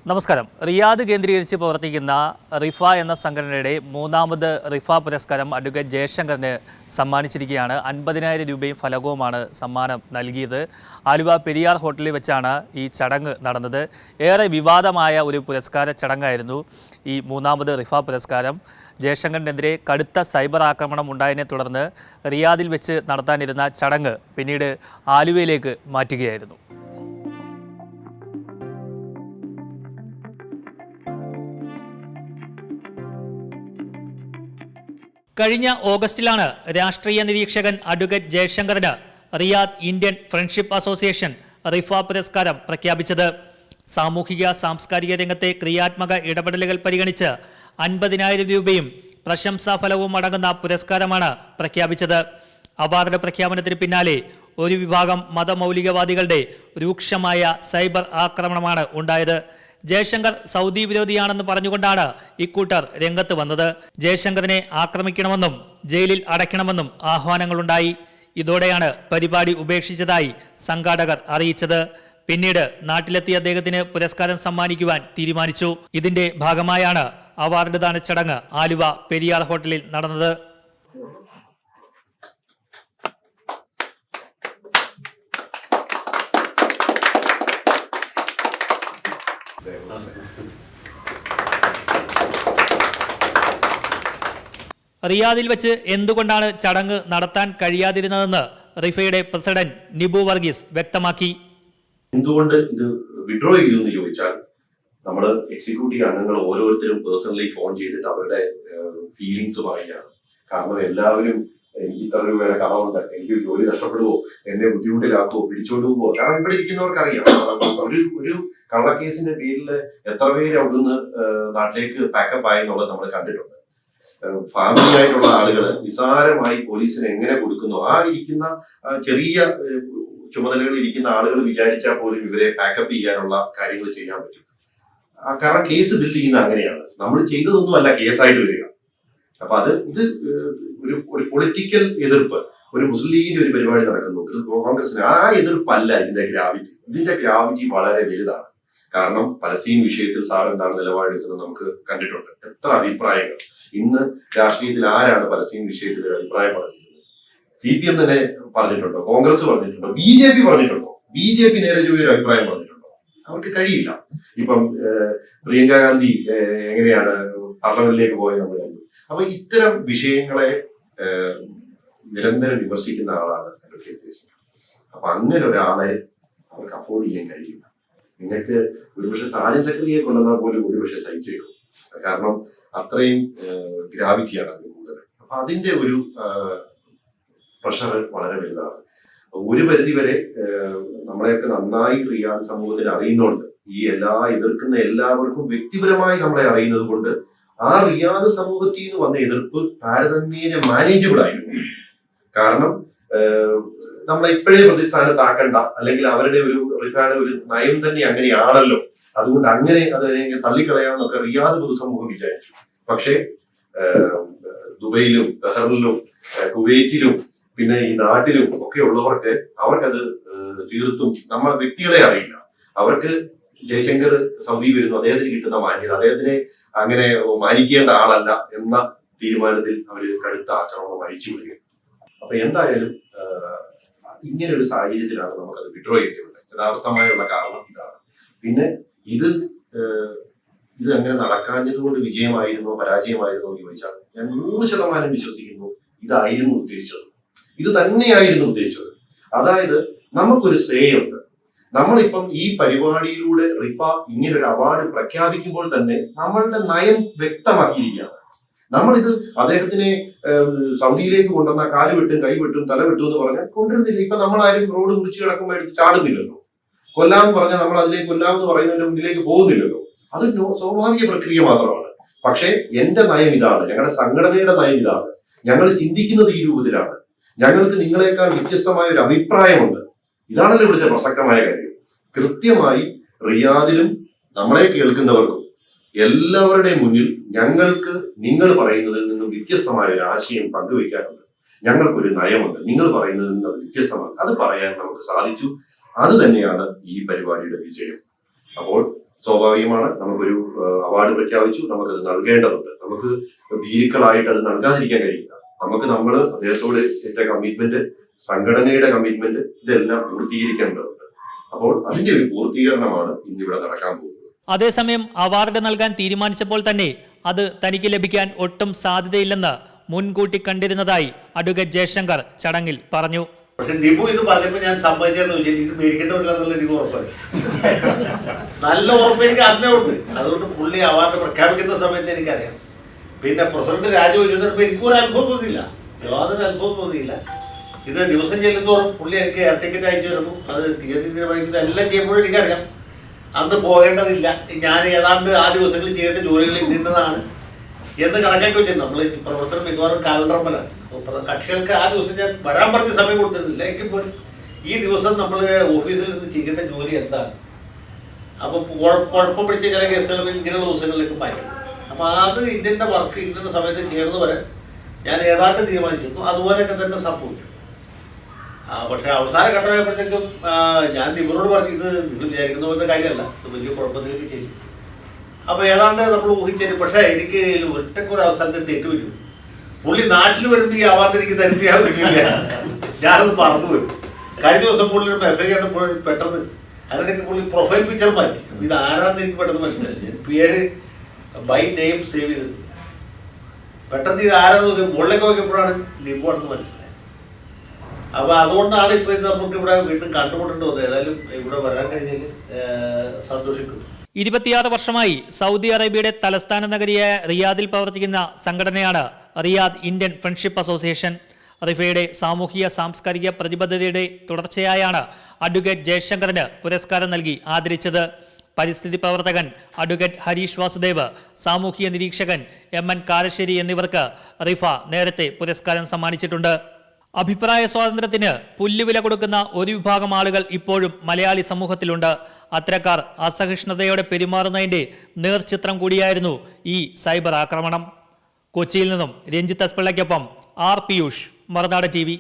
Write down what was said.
നമസ്കാരം. റിയാദ് കേന്ദ്രീകരിച്ച് പ്രവർത്തിക്കുന്ന റിഫ എന്ന സംഘടനയുടെ മൂന്നാമത് റിഫ പുരസ്കാരം അഡ്വക്കേറ്റ് ജയശങ്കറിന് സമ്മാനിച്ചിരിക്കുകയാണ്. 50,000 രൂപയും ഫലകവുമാണ് സമ്മാനം നൽകിയത്. ആലുവ പെരിയാർ ഹോട്ടലിൽ വെച്ചാണ് ഈ ചടങ്ങ് നടന്നത്. ഏറെ വിവാദമായ ഒരു പുരസ്കാര ചടങ്ങായിരുന്നു ഈ മൂന്നാമത് റിഫ പുരസ്കാരം. ജയശങ്കറിനെതിരെ കടുത്ത സൈബർ ആക്രമണം ഉണ്ടായതിനെ തുടർന്ന് റിയാദിൽ വെച്ച് നടത്താനിരുന്ന ചടങ്ങ് പിന്നീട് ആലുവയിലേക്ക് മാറ്റുകയായിരുന്നു. കഴിഞ്ഞ ഓഗസ്റ്റിലാണ് രാഷ്ട്രീയ നിരീക്ഷകൻ അഡ്വക്കേറ്റ് ജയശങ്കറിന് Riyadh Indian friendship association RIFA പുരസ്കാരം പ്രഖ്യാപിച്ചത്. സാമൂഹിക സാംസ്കാരിക രംഗത്തെ ക്രിയാത്മക ഇടപെടലുകൾ പരിഗണിച്ച് 50,000 രൂപയും പ്രശംസാഫലവും അടങ്ങുന്ന പുരസ്കാരമാണ് പ്രഖ്യാപിച്ചത്. അവാർഡ് പ്രഖ്യാപനത്തിന് പിന്നാലെ ഒരു വിഭാഗം മതമൗലികവാദികളുടെ രൂക്ഷമായ സൈബർ ആക്രമണമാണ് ഉണ്ടായത്. ജയശങ്കർ സൗദി വിരോധിയാണെന്ന് പറഞ്ഞുകൊണ്ടാണ് ഇക്കൂട്ടർ രംഗത്ത് വന്നത്. ജയശങ്കറിനെ ആക്രമിക്കണമെന്നും ജയിലിൽ അടയ്ക്കണമെന്നും ആഹ്വാനങ്ങളുണ്ടായി. ഇതോടെയാണ് പരിപാടി ഉപേക്ഷിച്ചതായി സംഘാടകർ അറിയിച്ചത്. പിന്നീട് നാട്ടിലെത്തിയ അദ്ദേഹത്തിന് പുരസ്കാരം സമ്മാനിക്കുവാൻ തീരുമാനിച്ചു. ഇതിന്റെ ഭാഗമായാണ് അവാർഡ് ദാന ചടങ്ങ് ആലുവ പെരിയാർ ഹോട്ടലിൽ നടന്നത്. റിയാദിൽ വെച്ച് എന്തുകൊണ്ടാണ് ചടങ്ങ് നടത്താൻ കഴിയാതിരുന്നതെന്ന് റിഫയുടെ പ്രസിഡന്റ് നിബു വർഗീസ് വ്യക്തമാക്കി. എന്തുകൊണ്ട് ഇത് വിഡ്രോ ചെയ്തു എന്ന് ചോദിച്ചാൽ, നമ്മൾ എക്സിക്യൂട്ടീവ് അംഗങ്ങൾ ഓരോരുത്തരും പേഴ്സണലി ഫോൺ ചെയ്തിട്ട് അവരുടെ ഫീലിങ്സ് പറയുകയാണ്. കാരണം എല്ലാവരും എനിക്ക് ഇത്ര രൂപയുടെ കടമുണ്ട്, എനിക്ക് ജോലി നഷ്ടപ്പെടുവോ, എന്നെ ബുദ്ധിമുട്ടിലാക്കുവോ, പിടിച്ചോണ്ട് പോവോ. കാരണം ഇവിടെ ഇരിക്കുന്നവർക്ക് അറിയാം, ഒരു കള്ളക്കേസിന്റെ പേരിൽ എത്ര പേര് അവിടുന്ന് നാട്ടിലേക്ക് പാക്കപ്പ് ആയി എന്നുള്ളത് നമ്മൾ കണ്ടിട്ടുണ്ട്. ഫാമിലി ആയിട്ടുള്ള ആളുകൾ നിസാരമായി പോലീസിന് എങ്ങനെ കൊടുക്കുന്നു, ആ ഇരിക്കുന്ന ചെറിയ ചുമതലകളിൽ ഇരിക്കുന്ന ആളുകൾ വിചാരിച്ചാൽ പോലും ഇവരെ പാക്കപ്പ് ചെയ്യാനുള്ള കാര്യങ്ങൾ ചെയ്യാൻ പറ്റും. കാരണം കേസ് ബിൽഡ് ചെയ്യുന്ന അങ്ങനെയാണ്. നമ്മൾ ചെയ്തതൊന്നും അല്ല കേസായിട്ട് വരിക. അപ്പൊ ഇത് ഒരു പൊളിറ്റിക്കൽ എതിർപ്പ്, ഒരു മുസ്ലിം ലീഗിന്റെ ഒരു പരിപാടി നടക്കുന്നു, കോൺഗ്രസിന്, ആ എതിർപ്പല്ല ഇതിന്റെ ഗ്രാവിറ്റി. ഇതിന്റെ ഗ്രാവിറ്റി വളരെ വലുതാണ്. കാരണം പലസ്തീൻ വിഷയത്തിൽ സാർ എന്താണ് നിലപാടെടുക്കുന്നത് നമുക്ക് കണ്ടിട്ടുണ്ട്. എത്ര അഭിപ്രായങ്ങൾ ഇന്ന് രാഷ്ട്രീയത്തിൽ ആരാണ് പലസ്തീൻ വിഷയത്തിൽ ഒരു അഭിപ്രായം പറഞ്ഞിരുന്നത്? CPM തന്നെ പറഞ്ഞിട്ടുണ്ടോ? കോൺഗ്രസ് പറഞ്ഞിട്ടുണ്ടോ? BJP പറഞ്ഞിട്ടുണ്ടോ? BJP നേരെ ഒരു അഭിപ്രായം പറഞ്ഞിട്ടുണ്ടോ? അവർക്ക് കഴിയില്ല. ഇപ്പം പ്രിയങ്ക ഗാന്ധി എങ്ങനെയാണ് പാർലമെന്റിലേക്ക് പോയത് നമ്മൾ കണ്ടു. അപ്പൊ ഇത്തരം വിഷയങ്ങളെ നിരന്തരം വിമർശിക്കുന്ന ആളാണ് അഡ്വക്കേറ്റ് ജയശങ്കർ. അപ്പൊ അങ്ങനെ ഒരാളെ അവർക്ക് അഫോർഡ് ചെയ്യാൻ കഴിയില്ല. നിങ്ങൾക്ക് ഒരുപക്ഷെ സാജൻ സെക്രട്ടറിയെ കൊണ്ടുവന്നാൽ പോലും ഒരുപക്ഷെ സഹിച്ചേക്കും. കാരണം അത്രയും ഗ്രാവിറ്റിയാണ് അതിന് കൂടുതൽ. അപ്പൊ അതിന്റെ ഒരു പ്രഷർ വളരെ വലുതാണ്. ഒരു പരിധി വരെ നമ്മളെയൊക്കെ നന്നായി റിയാദ് സമൂഹത്തിൽ അറിയുന്നുണ്ട്. ഈ എതിർക്കുന്ന എല്ലാവർക്കും വ്യക്തിപരമായി നമ്മളെ അറിയുന്നത് കൊണ്ട് ആ റിയാദ് സമൂഹത്തിൽ നിന്ന് വന്ന എതിർപ്പ് താരതമ്യേന മാനേജബിൾ ആയിരുന്നു. കാരണം നമ്മളെ ഇപ്പോഴേ പ്രതിസ്ഥാനത്താക്കണ്ട, അല്ലെങ്കിൽ അവരുടെ ഒരു റിഫയുടെ ഒരു നയം തന്നെ അങ്ങനെയാണല്ലോ, അതുകൊണ്ട് അങ്ങനെ അതിനെ തള്ളിക്കളയാമെന്നൊക്കെ റിയാദ് പൊതുസമൂഹം വിചാരിച്ചു. പക്ഷേ ദുബൈയിലും ബഹ്റിനിലും കുവൈറ്റിലും പിന്നെ ഈ നാട്ടിലും ഒക്കെ ഉള്ളവർക്ക് അവർക്കത് തീർത്തും നമ്മൾ വ്യക്തികളെ അറിയില്ല. അവർക്ക് ജയശങ്കർ സൗദി വരുന്നു, അദ്ദേഹത്തിന് കിട്ടുന്ന മാന്യത, അദ്ദേഹത്തിനെ അങ്ങനെ മാനിക്കേണ്ട ആളല്ല എന്ന തീരുമാനത്തിൽ അവര് കടുത്ത ആക്രമണം അഴിച്ചു വിടുകയും. അപ്പൊ എന്തായാലും ഇങ്ങനെ ഒരു സാഹചര്യത്തിലാണ് നമുക്കത് വിഡ്രോ ചെയ്യേണ്ടത്. യഥാർത്ഥമായുള്ള കാരണം ഇതാണ്. പിന്നെ ഇത് അങ്ങനെ നടക്കാഞ്ഞത് കൊണ്ട് വിജയമായിരുന്നോ പരാജയമായിരുന്നോ എന്ന് ചോദിച്ചാൽ ഞാൻ 100% വിശ്വസിക്കുന്നു ഇതായിരുന്നു ഉദ്ദേശിച്ചത്. ഇത് തന്നെയായിരുന്നു ഉദ്ദേശിച്ചത്. അതായത് നമുക്കൊരു ഉണ്ട്. നമ്മളിപ്പം ഈ പരിപാടിയിലൂടെ റിഫ ഇങ്ങനെ ഒരു അവാർഡ് പ്രഖ്യാപിക്കുമ്പോൾ തന്നെ നമ്മളുടെ നയം വ്യക്തമാക്കിയിരിക്കുകയാണ്. നമ്മളിത് അദ്ദേഹത്തിനെ സൗദിയിലേക്ക് കൊണ്ടുവന്ന കാല് വെട്ടും കൈ വെട്ടും തല വെട്ടും എന്ന് പറഞ്ഞാൽ കൊണ്ടിരുന്നില്ല. ഇപ്പൊ നമ്മളാരും റോഡ് കുറിച്ച് കിടക്കുമ്പോൾ എടുത്ത് ചാടുന്നില്ലല്ലോ. കൊല്ലാമെന്ന് പറഞ്ഞാൽ നമ്മൾ അതിലേക്ക് കൊല്ലാമെന്ന് പറയുന്നതിന്റെ മുന്നിലേക്ക് പോകുന്നില്ലല്ലോ. അത് സ്വാഭാവിക പ്രക്രിയ മാത്രമാണ്. പക്ഷെ എന്റെ നയം ഇതാണ്, ഞങ്ങളുടെ സംഘടനയുടെ നയം ഇതാണ്, ഞങ്ങൾ ചിന്തിക്കുന്നത് ഈ രൂപത്തിലാണ്, ഞങ്ങൾക്ക് നിങ്ങളെക്കാൾ വ്യത്യസ്തമായ ഒരു അഭിപ്രായമുണ്ട്. ഇതാണല്ലോ ഇവിടുത്തെ പ്രസക്തമായ കാര്യം. കൃത്യമായി റിയാദിലും നമ്മളെ കേൾക്കുന്നവർക്കും എല്ലാവരുടെയും മുന്നിൽ ഞങ്ങൾക്ക് നിങ്ങൾ പറയുന്നതിൽ നിന്നും വ്യത്യസ്തമായ ഒരു ആശയം പങ്കുവയ്ക്കാറുണ്ട്. ഞങ്ങൾക്കൊരു നയമുണ്ട്, നിങ്ങൾ പറയുന്നതിൽ നിന്ന് അത് വ്യത്യസ്തമാണ്. അത് പറയാൻ നമുക്ക് സാധിച്ചു. അത് തന്നെയാണ് ഈ പരിപാടിയുടെ വിജയം. അപ്പോൾ സ്വാഭാവികമാണ്. നമുക്കൊരു അവാർഡ് പ്രഖ്യാപിച്ചു, നമുക്കത് നൽകേണ്ടതുണ്ട്. നമുക്ക് ഭീരുക്കളായിട്ട് അത് നൽകാതിരിക്കാൻ കഴിയില്ല. നമ്മൾ അദ്ദേഹത്തോട് ഏറ്റ കമ്മിറ്റ്മെന്റ്, സംഘടനയുടെ കമ്മിറ്റ്മെന്റ്, ഇതെല്ലാം പൂർത്തീകരിക്കേണ്ടതുണ്ട്. അപ്പോൾ അതിന്റെ ഒരു പൂർത്തീകരണമാണ് ഇന്നിവിടെ നടക്കാൻ പോകുന്നത്. അതേസമയം അവാർഡ് നൽകാൻ തീരുമാനിച്ചപ്പോൾ തന്നെ അത് തനിക്ക് ലഭിക്കാൻ ഒട്ടും സാധ്യതയില്ലെന്ന് മുൻകൂട്ടി കണ്ടിരുന്നതായി അഡ്വക്കേറ്റ് ജയശങ്കർ ചടങ്ങിൽ പറഞ്ഞു. പക്ഷെ ഡിബു ഇത് പറഞ്ഞപ്പോൾ ഞാൻ സമ്മതിച്ചെന്ന് വെച്ചാൽ ഇത് മേടിക്കേണ്ടതില്ല എന്നുള്ള എനിക്ക് ഉറപ്പായി. നല്ല ഉറപ്പ് എനിക്ക് അന്നേ ഉണ്ട്. അതുകൊണ്ട് പുള്ളി അവാർഡ് പ്രഖ്യാപിക്കുന്ന സമയത്ത് എനിക്കറിയാം. പിന്നെ പ്രസിഡന്റ് രാജിവെച്ചപ്പോൾ എനിക്കൊരു അനുഭവം തോന്നിയില്ല, യാതൊരു അനുഭവം തോന്നിയില്ല. ഇത് ദിവസം ചെല്ലുന്നതോറും പുള്ളി എനിക്ക് എയർ ടിക്കറ്റ് അയച്ചു തരുന്നു, അത് തീയതി തീരുമാനിക്കുന്നത് എല്ലാം ചെയ്യുമ്പോഴും എനിക്കറിയാം അന്ന് പോകേണ്ടതില്ല, ഞാൻ ഏതാണ്ട് ആ ദിവസങ്ങളിൽ ചെയ്യേണ്ട ജോലികളിൽ നിന്നതാണ് എന്ന് കണക്കാക്കി വെച്ചിട്ടുണ്ട്. നമ്മൾ പ്രവർത്തനം മിക്കവാറും കാലണ്ടർമലാണ്. കക്ഷികൾക്ക് ആ ദിവസം ഞാൻ വരാൻ പറഞ്ഞ സമയം കൊടുത്തിരുന്നില്ല. എങ്കിൽ പോലും ഈ ദിവസം നമ്മൾ ഓഫീസിൽ നിന്ന് ചെയ്യേണ്ട ജോലി എന്താണ്, അപ്പോൾ കുഴപ്പം പിടിച്ച ചില കേസുകൾ ഇങ്ങനെയുള്ള ദിവസങ്ങളിലേക്ക് മാറ്റും. അപ്പോൾ അത് ഇന്ന വർക്ക് ഇന്ന സമയത്ത് ചെയ്യണമെന്ന് വരെ ഞാൻ ഏതാണ്ട് തീരുമാനിച്ചിരുന്നു. അതുപോലെയൊക്കെ തന്നെ സംഭവിച്ചു. പക്ഷെ അവസാന ഘട്ടമായപ്പോഴത്തേക്കും ഞാൻ ഇവരോട് പറഞ്ഞു, ഇത് നിങ്ങൾ വിചാരിക്കുന്ന പോലത്തെ കാര്യമല്ല, ഇത് വലിയ കുഴപ്പത്തിലേക്ക് ചെയ്യും. അപ്പോൾ ഏതാണ്ട് നമ്മൾ ഊഹിച്ചു. പക്ഷേ എനിക്ക് ഒറ്റക്കൊരു അവസരത്തിൽ തെറ്റുപറ്റും. പുള്ളി നാട്ടിൽ വരുമ്പോൾ ഈ അവാർഡ് എനിക്ക് തരുത്തിയാൽ പറ്റില്ല, ഞാനത് മറന്നു വരും. കഴിഞ്ഞ ദിവസം പുള്ളി ഒരു മെസ്സേജ് ആണ് പെട്ടെന്ന്, അതിനിടയ്ക്ക് പുള്ളി പ്രൊഫൈൽ പിക്ചർ മാറ്റി. ഇത് ആരാണെന്ന് എനിക്ക് പെട്ടെന്ന് മനസ്സിലായി. ഞാൻ പേര് ബൈ നെയിം സേവ് ചെയ്തത്. പെട്ടെന്ന് ഇത് ആരാന്ന് നോക്കി മുകളിലേക്ക് നോക്കിയപ്പോഴാണ് ലിബു ആണെന്ന് മനസ്സിലായത്. അപ്പൊ അതുകൊണ്ടാണ് ഇപ്പൊ ഇത് നമുക്ക് ഇവിടെ വീണ്ടും കണ്ടുമുട്ടേണ്ടി വന്നത്. ഏതായാലും ഇവിടെ വരാൻ കഴിഞ്ഞാൽ സന്തോഷിക്കുന്നു. 26 വർഷമായി സൗദി അറേബ്യയുടെ തലസ്ഥാന നഗരിയായ റിയാദിൽ പ്രവർത്തിക്കുന്ന സംഘടനയാണ് റിയാദ് ഇന്ത്യൻ ഫ്രണ്ട്ഷിപ്പ് അസോസിയേഷൻ. റിഫയുടെ സാമൂഹിക സാംസ്കാരിക പ്രതിബദ്ധതയുടെ തുടർച്ചയായാണ് അഡ്വക്കേറ്റ് ജയശങ്കറിന് പുരസ്കാരം നൽകി ആദരിച്ചത്. പരിസ്ഥിതി പ്രവർത്തകൻ അഡ്വക്കേറ്റ് ഹരീഷ് വാസുദേവ്, സാമൂഹിക നിരീക്ഷകൻ MN കാരശ്ശേരി എന്നിവർക്ക് റിഫ നേരത്തെ പുരസ്കാരം സമ്മാനിച്ചിട്ടുണ്ട്. അഭിപ്രായ സ്വാതന്ത്ര്യത്തിന് പുല്ലുവില കൊടുക്കുന്ന ഒരു വിഭാഗം ആളുകൾ ഇപ്പോഴും മലയാളി സമൂഹത്തിലുണ്ട്. അത്തരക്കാർ അസഹിഷ്ണുതയോടെ പെരുമാറുന്നതിൻ്റെ നേർചിത്രം കൂടിയായിരുന്നു ഈ സൈബർ ആക്രമണം. കൊച്ചിയിൽ നിന്നും രഞ്ജിത്ത് എസ് പിള്ളയ്ക്കൊപ്പം R. പിയൂഷ്, മറുനാട് TV.